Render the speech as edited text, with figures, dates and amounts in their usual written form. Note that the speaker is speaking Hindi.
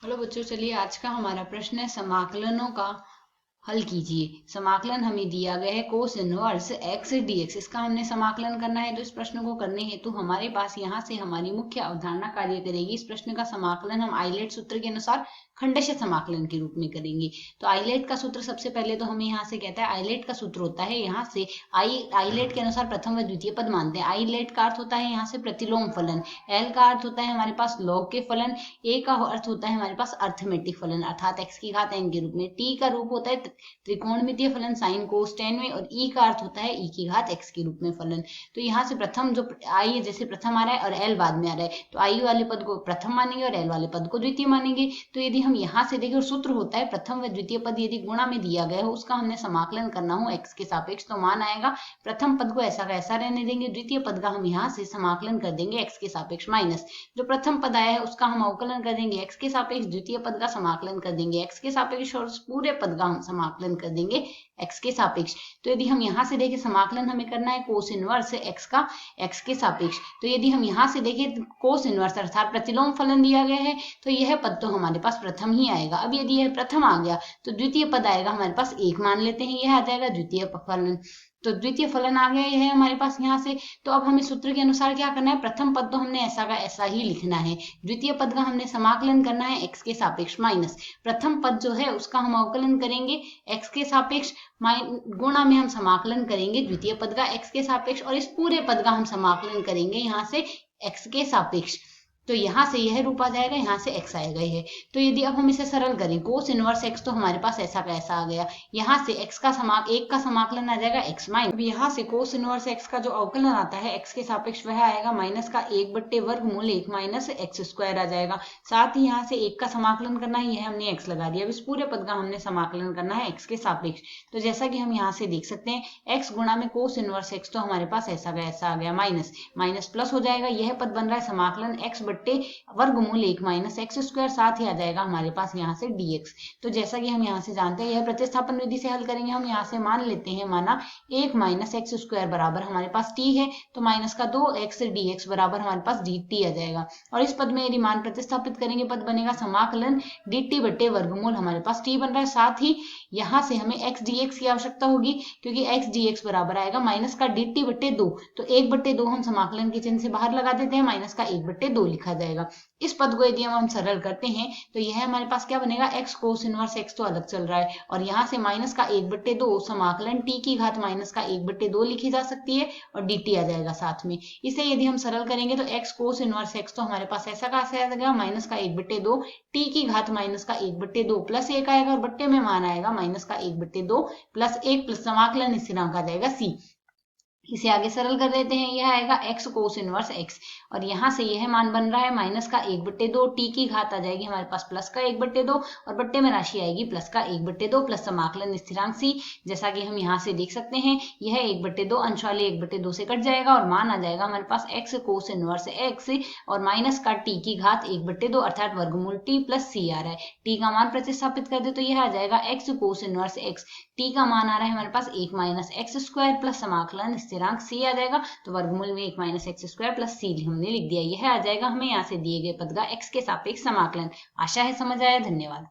हेलो बच्चों, चलिए आज का हमारा प्रश्न है समाकलनों का हल कीजिए। समाकलन हमें दिया गया है कोस इनवर्स एक्स डीएक्स। इसका हमने समाकलन करना है, तो इस प्रश्न को करने हेतु हमारे पास यहाँ से हमारी मुख्य अवधारणा कार्य करेगी। इस प्रश्न का समाकलन हम आइलेट सूत्र के अनुसार खंडशः समाकलन के रूप में करेंगे। तो आइलेट का सूत्र सबसे पहले तो हमें यहाँ से कहता है, आइलेट का सूत्र होता है यहाँ से आइलेट के अनुसार प्रथम व द्वितीय पद मानते हैं। आइलेट का अर्थ होता है यहाँ से प्रतिलोम फलन, एल का अर्थ होता है हमारे पास लॉग के फलन, ए का अर्थ होता है हमारे पास अर्थमेटिक फलन अर्थात एक्स की घात एन के रूप में, टी का रूप होता है त्रिकोणमितीय फलन साइन कोस टेन में, और ई का अर्थ होता है ई की घात एक्स के रूप में फलन। तो यहाँ से प्रथम जो आई जैसे प्रथम आ रहा है और एल बाद में आ रहा है, तो आई वाले पद को प्रथम मानेंगे और एल वाले पद को द्वितीय मानेंगे। तो यदि हम यहाँ से देखें, सूत्र होता है प्रथम व द्वितीय पद यदि गुणा में दिया गया हो उसका हमने समाकलन करना हो एक्स के सापेक्ष, तो मान आएगा प्रथम पद को ऐसा का ऐसा रहने देंगे, द्वितीय पद का हम यहाँ से समाकलन कर देंगे एक्स के सापेक्ष माइनस जो प्रथम पद आया है उसका हम अवकलन कर देंगे एक्स के सापेक्ष, द्वितीय पद का समाकलन कर देंगे एक्स के सापेक्ष और पूरे पद का हम समाकलन कर देंगे एक्स के सापेक्ष। तो यदि हम यहाँ से देखें, समाकलन हमें करना है कोस इनवर्स एक्स का एक्स के सापेक्ष। तो यदि हम यहाँ से देखें कोस इनवर्स अर्थात प्रतिलोम फलन दिया गया है, तो यह पद तो हमारे पास प्रथम ही आएगा। अब यदि यह प्रथम आ गया तो द्वितीय पद आएगा हमारे पास एक मान लेते हैं, यह आ जाएगा द्वितीय फलन। तो द्वितीय फलन आ गया यह हमारे पास यहाँ से। तो अब हमें सूत्र के अनुसार क्या करना है, प्रथम पद तो हमने ऐसा का ऐसा ही लिखना है, द्वितीय पद का हमने समाकलन करना है एक्स के सापेक्ष माइनस प्रथम पद जो है उसका हम अवकलन करेंगे एक्स के सापेक्ष, गुणा में हम समाकलन करेंगे द्वितीय पद का एक्स के सापेक्ष, और इस पूरे पद का हम समाकलन करेंगे यहाँ से एक्स के सापेक्ष। तो यहाँ से यह रूप आ जाएगा, यहाँ से x आएगा यह। तो यदि अब हम इसे सरल करें, कोस इनवर्स x तो हमारे पास ऐसा का ऐसा आ गया, यहाँ से x का एक का समाकलन आ जाएगा x माइनस। अब यहाँ से कोस इनवर्स x का जो अवकलन आता है x के सापेक्ष वह आएगा माइनस का 1/वर्गमूल 1 माइनस एक्स स्क्वायर आ जाएगा। साथ ही यहाँ से 1 का समाकलन करना है, यह हमने x लगा दिया। अब इस पूरे पद का हमने समाकलन करना है x के सापेक्ष। तो जैसा कि हम यहाँ से देख सकते हैं x गुणा में कोस इनवर्स x तो हमारे पास ऐसा का ऐसा आ गया, माइनस माइनस प्लस हो जाएगा, यह पद बन रहा है समाकलन x वर्गमूल 1 माइनस एक्स स्क्वायर, साथ ही आ जाएगा हमारे पास यहाँ से dx। तो जैसा कि हम यहाँ से जानते हैं, यह प्रतिस्थापन विधि से हल करेंगे। हम यहाँ से मान लेते हैं, माना 1 माइनस एक्स स्क्वायर बराबर हमारे पास t है, तो माइनस का 2x dx बराबर हमारे पास dt आ जाएगा। और इस पद में यदि मान प्रतिस्थापित करेंगे, पद बनेगा समाकलन dt बटे वर्गमूल हमारे पास t बन रहा है। साथ ही यहाँ से हमें x dx की आवश्यकता होगी, क्योंकि x dx बराबर आएगा माइनस का dt बटे 2, तो 1/2 हम समाकलन के चिन्ह से बाहर लगा देते हैं, माइनस का 1/2 लिखा जाएगा। इस पद को यदि हम सरल करते हैं तो यह हमारे पास क्या बनेगा, x कोस इनवर्स x तो अलग चल रहा है, और यहाँ से माइनस का 1/2 समाकलन t की घात माइनस का 1/2 लिखी जा सकती है, और dt आ जाएगा साथ में। इसे यदि हम सरल करेंगे तो x कोस इनवर्स x तो हमारे पास ऐसा का ऐसा आ जाएगा, माइनस का 1/2 t की घात माइनस का 1/2 प्लस 1 आएगा, और बट्टे में मान आएगा माइनस का 1/2 प्लस 1 प्लस समाकलन स्थिरांक आ जाएगा c। इसे आगे सरल कर देते हैं, यह आएगा x कोस इनवर्स x, और यहाँ से यह मान बन रहा है माइनस का 1/2, टी की घात आ जाएगी हमारे पास प्लस का 1/2, और बट्टे में राशि आएगी प्लस का 1/2 प्लस समाकलन स्थिरांक c। जैसा कि हम यहाँ से देख सकते हैं, यह 1/2 अंश वाले 1/2 से कट जाएगा, और मान आ जाएगा हमारे पास x कोस इनवर्स x और माइनस का t की घात 1/2 अर्थात वर्गमूल t प्लस c आ रहा है। t का मान प्रतिस्थापित कर दे तो यह आ जाएगा x cos inverse x, t का मान आ रहा है हमारे पास 1 माइनस एक्स स्क्वायर प्लस समाकलन स्थिरांक c आ जाएगा, तो वर्गमूल में 1 minus x square plus c हमने लिख दिया। यह आ जाएगा हमें यहाँ से दिए गए पद का x के सापेक्ष समाकलन। आशा है समझ आया। धन्यवाद।